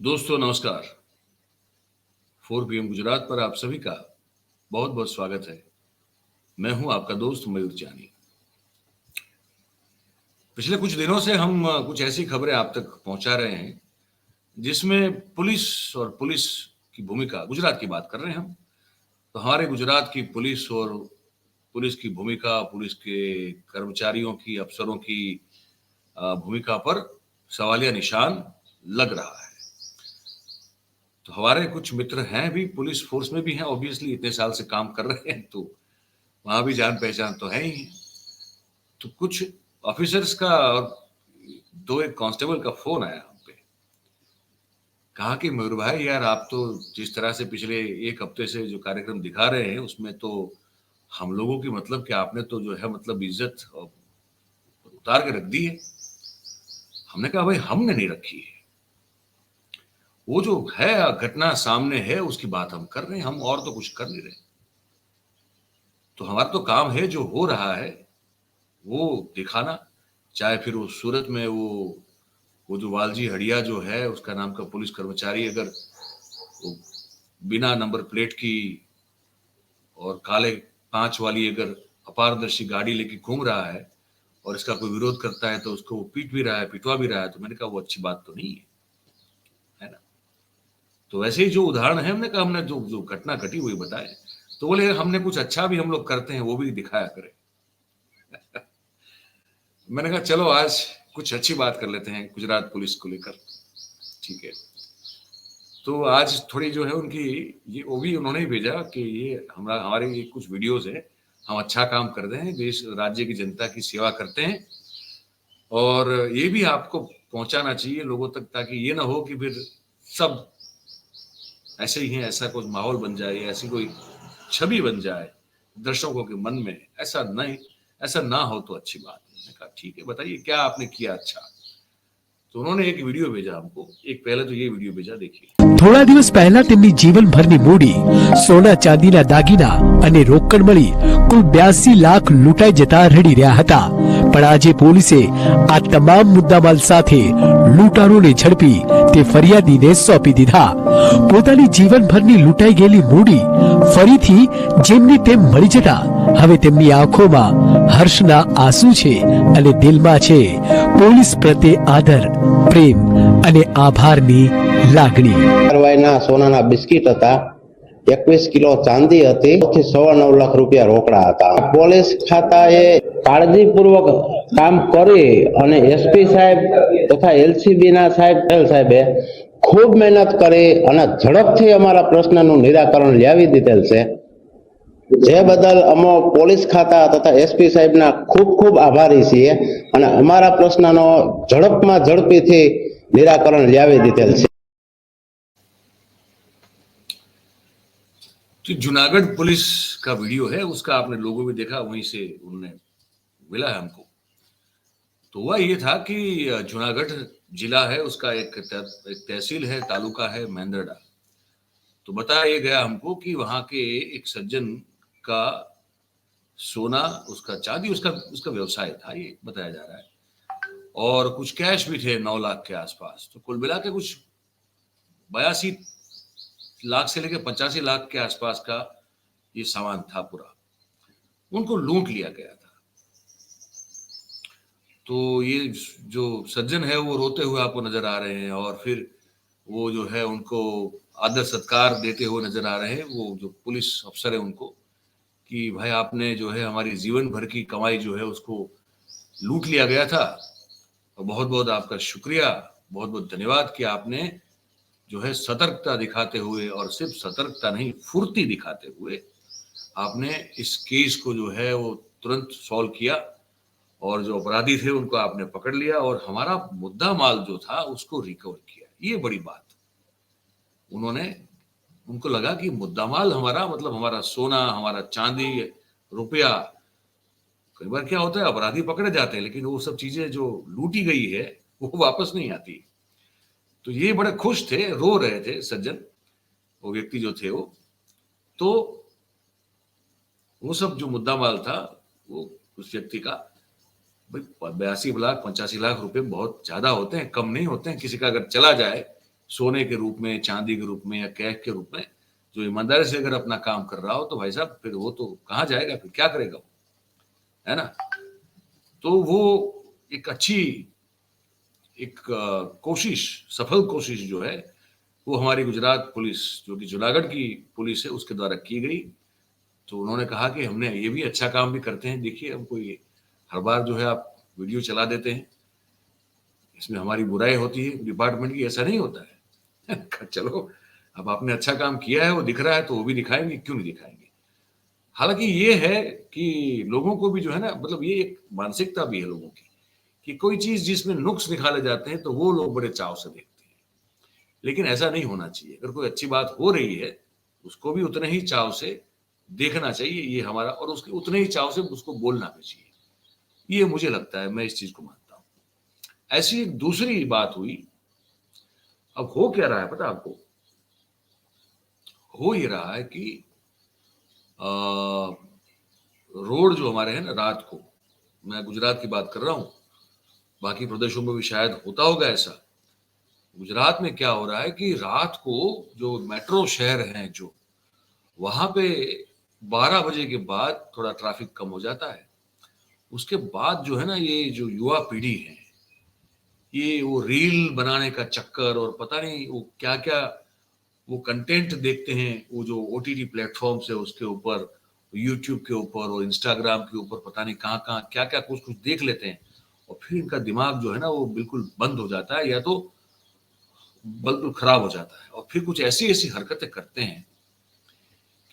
दोस्तों नमस्कार। 4 PM गुजरात पर आप सभी का बहुत बहुत स्वागत है। मैं हूं आपका दोस्त मयूर जानी। पिछले कुछ दिनों से हम कुछ ऐसी खबरें आप तक पहुंचा रहे हैं जिसमें पुलिस और पुलिस की भूमिका, गुजरात की बात कर रहे हैं हम, तो हमारे गुजरात की पुलिस और पुलिस की भूमिका, पुलिस के कर्मचारियों की, अफसरों की भूमिका पर सवालिया निशान लग रहा है। तो हमारे कुछ मित्र हैं भी, पुलिस फोर्स में भी हैं, ऑब्वियसली इतने साल से काम कर रहे हैं तो वहां भी जान पहचान तो है ही। तो कुछ ऑफिसर्स का और एक कांस्टेबल का फोन आया हम पे। कहा कि मयूर भाई यार, आप तो जिस तरह से पिछले एक हफ्ते से जो कार्यक्रम दिखा रहे हैं उसमें तो हम लोगों की मतलब कि आपने तो जो है मतलब इज्जत उतार के रख दी है। हमने कहा भाई हमने नहीं रखी है, वो जो है घटना सामने है उसकी बात हम कर रहे हैं, हम और तो कुछ कर नहीं रहे। तो हमारा तो काम है जो हो रहा है वो दिखाना, चाहे फिर वो सूरत में वो जो वालजी हड़िया जो है उसका नाम का पुलिस कर्मचारी अगर वो बिना नंबर प्लेट की और काले कांच वाली अगर अपारदर्शी गाड़ी लेके घूम रहा है और इसका कोई विरोध करता है तो उसको पीट भी रहा है, पिटवा भी रहा है, तो मैंने कहा वो अच्छी बात तो नहीं है ना। तो वैसे ही जो उदाहरण है, हमने कहा हमने जो जो घटना घटी वही बताए। तो बोले हमने कुछ अच्छा भी हम लोग करते हैं वो भी दिखाया करें। मैंने कहा चलो आज कुछ अच्छी बात कर लेते हैं गुजरात पुलिस को लेकर, ठीक है। तो आज थोड़ी जो है उनकी ये वो भी उन्होंने ही भेजा कि ये हमारे ये कुछ वीडियोस है, हम अच्छा काम कर रहे हैं, देश राज्य की जनता की सेवा करते हैं और ये भी आपको पहुंचाना चाहिए लोगों तक, ताकि ये ना हो कि फिर सब ऐसे ही हैं, ऐसा कुछ माहौल बन जाए, ऐसी कोई छवि बन जाए दर्शकों के मन में। ऐसा नहीं, ऐसा ना हो तो अच्छी बात है। मैंने कहा ठीक है, बताइए क्या आपने किया अच्छा। तो उन्होंने एक वीडियो भेजा हमको, एक पहले तो ये वीडियो भेजा, देखिए। થોડા દિવસ પહેલા તેમની જીવનભરની મૂડી, સોના ચાંદીના દાગીના અને રોકડ મળી કુલ 82 લાખ લૂંટાઈ જતા રડી રહ્યા હતા. પણ આજે પોલીસે આ તમામ મુદ્દામાલ સાથે લૂંટારોને ઝડપી તે ફરિયાદીને સોંપી દીધા. પોતાની જીવનભરની લૂંટાઈ ગયેલી મૂડી ફરીથી જેમની તેમ મળી જતા હવે તેમની આંખોમાં હર્ષના આંસુ છે અને દિલમાં છે પોલીસ પ્રત્યે આદર, પ્રેમ અને આભારની લાગણી. કાર્યવાહીના સોનાના બિસ્કિટ હતા, 21 કિલો ચાંદી હતી, 9.25 લાખ રૂપિયા રોકડા હતા. પોલીસ ખાતાએ કાળજીપૂર્વક કામ કરી અને એસપી સાહેબ તથા એલસીબી ના સાહેબે ખૂબ મહેનત કરી અને ઝડપથી અમારા પ્રશ્નનું નિરાકરણ લાવી દીધેલ છે. જે બદલ અમે પોલીસ ખાતા તથા એસપી સાહેબના ખૂબ ખૂબ આભારી છીએ અને અમારા પ્રશ્નનો ઝડપમાં ઝડપીથી નિરાકરણ લાવી દીધેલ છે. तो जूनागढ़ पुलिस का वीडियो है, उसका आपने लोगो भी देखा, वहीं से उन्होंने मिला है हमको। तो हुआ ये था कि जूनागढ़ जिला है, उसका एक तहसील है, तालुका है मेंदरडा। तो बताया ये गया हमको कि वहां के एक सज्जन का सोना, उसका चांदी, उसका व्यवसाय था, ये बताया जा रहा है। और कुछ कैश भी थे 9 लाख के आसपास। तो कुल मिला के कुछ 82 लाख से लेकर 85 लाख के आसपास का ये सामान था पूरा। उनको लूट लिया गया था। तो ये जो सज्जन है वो रोते हुए आपको नजर आ रहे हैं और फिर वो जो है उनको आदर सत्कार देते हुए नजर आ रहे हैं, वो जो पुलिस अफसर है उनको, कि भाई आपने जो है हमारी जीवन भर की कमाई जो है उसको लूट लिया गया था और बहुत बहुत आपका शुक्रिया, बहुत बहुत धन्यवाद कि आपने जो है सतर्कता दिखाते हुए, और सिर्फ सतर्कता नहीं फुर्ती दिखाते हुए आपने इस केस को जो है वो तुरंत सॉल्व किया और जो अपराधी थे उनको आपने पकड़ लिया और हमारा मुद्दा माल जो था उसको रिकवर किया। ये बड़ी बात। उनको लगा कि मुद्दा माल हमारा मतलब हमारा सोना, हमारा चांदी, रुपया, कई बार क्या होता है अपराधी पकड़े जाते हैं लेकिन वो सब चीजें जो लूटी गई है वो वापस नहीं आती। तो ये बड़े खुश थे, रो रहे थे सज्जन, वो व्यक्ति जो थे वो। तो वो सब जो मुद्दा माल था वो उस व्यक्ति का, भाई 82 लाख 85 लाख रुपए बहुत ज्यादा होते हैं, कम नहीं होते हैं। किसी का अगर चला जाए सोने के रूप में, चांदी के रूप में या कैश के रूप में, जो ईमानदारी से अगर अपना काम कर रहा हो तो भाई साहब फिर वो तो कहाँ जाएगा, फिर क्या करेगा वो, है ना। तो वो एक अच्छी एक कोशिश, सफल कोशिश जो है वो हमारी गुजरात पुलिस, जो कि जूनागढ़ की पुलिस है, उसके द्वारा की गई। तो उन्होंने कहा कि हमने ये भी अच्छा काम भी करते हैं, देखिए हमको ये हर बार जो है आप वीडियो चला देते हैं, इसमें हमारी बुराई होती है डिपार्टमेंट की, ऐसा नहीं होता है। चलो अब आपने अच्छा काम किया है, वो दिख रहा है तो वो भी दिखाएंगे, क्यों नहीं दिखाएंगे। हालांकि ये है कि लोगों को भी जो है ना, मतलब ये एक मानसिकता भी है लोगों की कि कोई चीज जिसमें नुक्स निकाले जाते हैं तो वो लोग बड़े चाव से देखते हैं, लेकिन ऐसा नहीं होना चाहिए। अगर कोई अच्छी बात हो रही है उसको भी उतने ही चाव से देखना चाहिए, ये हमारा, और उसके उतने ही चाव से उसको बोलना भी चाहिए, ये मुझे लगता है, मैं इस चीज को मानता हूँ। ऐसी एक दूसरी बात हुई। अब हो क्या रहा है पता आपको, हो ये रहा है कि रोड जो हमारे हैं ना, रात को, मैं गुजरात की बात कर रहा हूँ, बाकी प्रदेशों में भी शायद होता होगा ऐसा। गुजरात में क्या हो रहा है कि रात को जो मेट्रो शहर हैं, जो वहां पे 12 बजे के बाद थोड़ा ट्रैफिक कम हो जाता है। उसके बाद जो है ना, ये जो युवा पीढ़ी है, ये वो रील बनाने का चक्कर और पता नहीं वो क्या क्या वो कंटेंट देखते हैं, वो जो ओटीटी प्लेटफॉर्म्स है उसके ऊपर, यूट्यूब के ऊपर और इंस्टाग्राम के ऊपर, पता नहीं कहाँ कहाँ क्या क्या कुछ कुछ देख लेते हैं, और फिर इनका दिमाग जो है ना वो बिल्कुल बंद हो जाता है, या तो बिल्कुल खराब हो जाता है, और फिर कुछ ऐसी ऐसी हरकतें करते हैं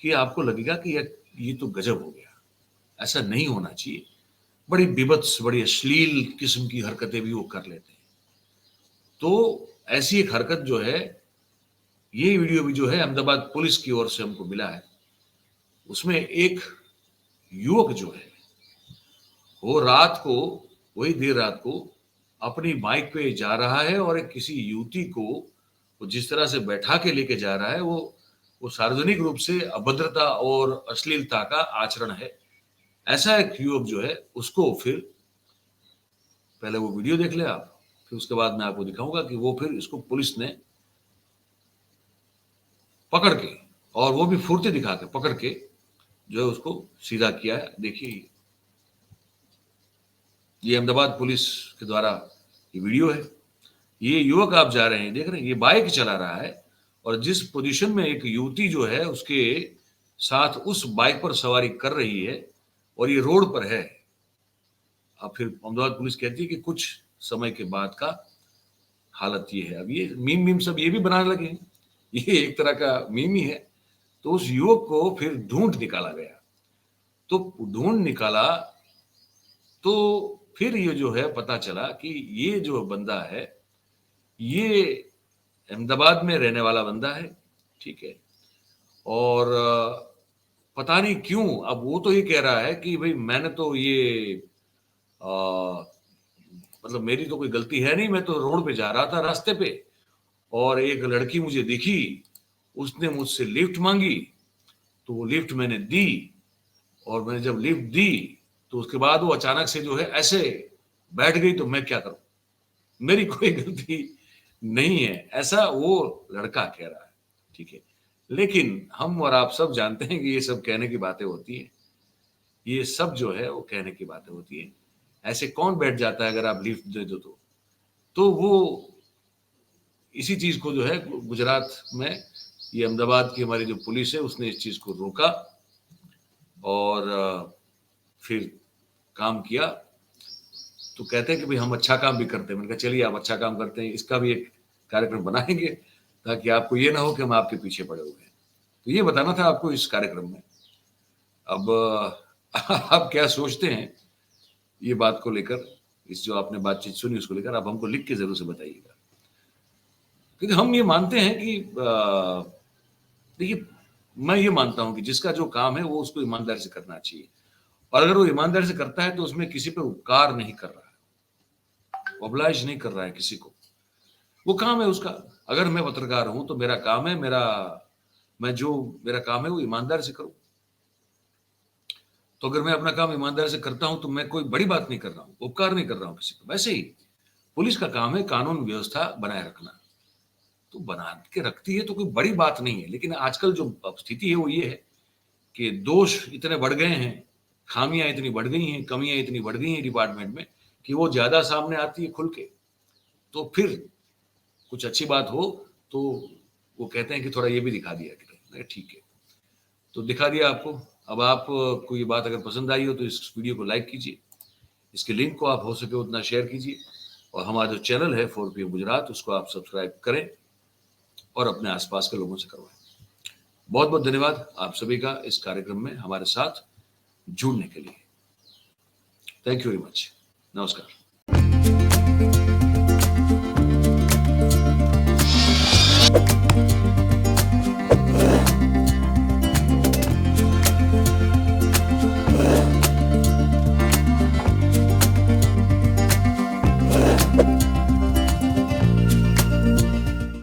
कि आपको लगेगा कि ये तो गजब हो गया, ऐसा नहीं होना चाहिए। बड़ी बीभत्स, बड़ी अश्लील किस्म की हरकतें भी वो कर लेते हैं। तो ऐसी एक हरकत जो है, ये वीडियो भी जो है अहमदाबाद पुलिस की ओर से हमको मिला है, उसमें एक युवक जो है वो रात को, वही देर रात को अपनी बाइक पे जा रहा है, और एक किसी युवती को वो जिस तरह से बैठा के लेके जा रहा है, वो सार्वजनिक रूप से अभद्रता और अश्लीलता का आचरण है। ऐसा एक युवक जो है उसको फिर, पहले वो वीडियो देख ले आप, फिर उसके बाद मैं आपको दिखाऊंगा कि वो फिर इसको पुलिस ने पकड़ के, और वो भी फुर्ती दिखा के पकड़ के जो है उसको सीधा किया है। देखिए, ये अहमदाबाद पुलिस के द्वारा ये वीडियो है। ये युवक आप जा रहे हैं, देख रहे हैं, ये बाइक चला रहा है, और जिस पोजीशन में एक युवती जो है उसके साथ उस बाइक पर सवारी कर रही है, और ये रोड पर है। अब फिर अहमदाबाद पुलिस कहती है कि कुछ समय के बाद का हालत ये है। अब ये मीम सब ये भी बनाने लगे हैं, ये एक तरह का मीम ही है। तो उस युवक को फिर ढूंढ निकाला गया, तो ढूंढ निकाला तो फिर ये जो है पता चला कि ये जो बंदा है, ये अहमदाबाद में रहने वाला बंदा है, ठीक है। और पता नहीं क्यों, अब वो तो ये कह रहा है कि भाई मैंने तो ये मतलब मेरी तो कोई गलती है नहीं, मैं तो रोड पे जा रहा था रास्ते पे, और एक लड़की मुझे दिखी, उसने मुझसे लिफ्ट मांगी, तो वो लिफ्ट मैंने दी, और मैंने जब लिफ्ट दी तो उसके बाद वो अचानक से जो है ऐसे बैठ गई, तो मैं क्या करूं, मेरी कोई गलती नहीं है, ऐसा वो लड़का कह रहा है, ठीक है। लेकिन हम और आप सब जानते हैं कि ये सब कहने की बातें होती हैं, ये सब जो है वो कहने की बातें होती हैं। ऐसे कौन बैठ जाता है अगर आप लिफ्ट दे दो तो वो इसी चीज को जो है गुजरात में, ये अहमदाबाद की हमारी जो पुलिस है उसने इस चीज को रोका और फिर काम किया। तो कहते हैं कि भाई हम अच्छा काम भी करते हैं। मैंने कहा चलिए, आप अच्छा काम करते हैं, इसका भी एक कार्यक्रम बनाएंगे ताकि आपको ये ना हो कि हम आपके पीछे पड़े हुए हैं। तो ये बताना था आपको इस कार्यक्रम में। अब आप क्या सोचते हैं ये बात को लेकर, इस जो आपने बातचीत सुनी उसको लेकर, आप हमको लिख के जरूर से बताइएगा, क्योंकि हम ये मानते हैं कि देखिए, मैं ये मानता हूं कि जिसका जो काम है वो उसको ईमानदारी से करना चाहिए, और अगर वो ईमानदारी से करता है तो उसमें किसी पे उपकार नहीं कर रहा है, ऑब्लाइज नहीं कर रहा है किसी को, वो काम है उसका। अगर मैं पत्रकार हूं तो मेरा काम है, मेरा काम है वो ईमानदारी से करूं। तो अगर मैं अपना काम ईमानदारी से करता हूं तो मैं कोई बड़ी बात नहीं कर रहा हूं, उपकार नहीं कर रहा हूं किसी को। वैसे ही पुलिस का काम है कानून व्यवस्था बनाए रखना, तो बना के रखती है तो कोई बड़ी बात नहीं है। लेकिन आजकल जो स्थिति है वो ये है कि दोष इतने बढ़ गए हैं, खामियां इतनी बढ़ गई हैं, कमियां इतनी बढ़ गई हैं डिपार्टमेंट में कि वो ज्यादा सामने आती है खुल के। तो फिर कुछ अच्छी बात हो तो वो कहते हैं कि थोड़ा ये भी दिखा दिया करें। ठीक है, तो दिखा दिया आपको। अब आपको ये बात अगर पसंद आई हो तो इस वीडियो को लाइक कीजिए, इसके लिंक को आप हो सके उतना शेयर कीजिए, और हमारा जो चैनल है 4PM गुजरात उसको आप सब्सक्राइब करें और अपने आसपास के लोगों से करवाएं। बहुत बहुत धन्यवाद आप सभी का इस कार्यक्रम में हमारे साथ जुड़ने के लिए। Thank you very much. नमस्कार।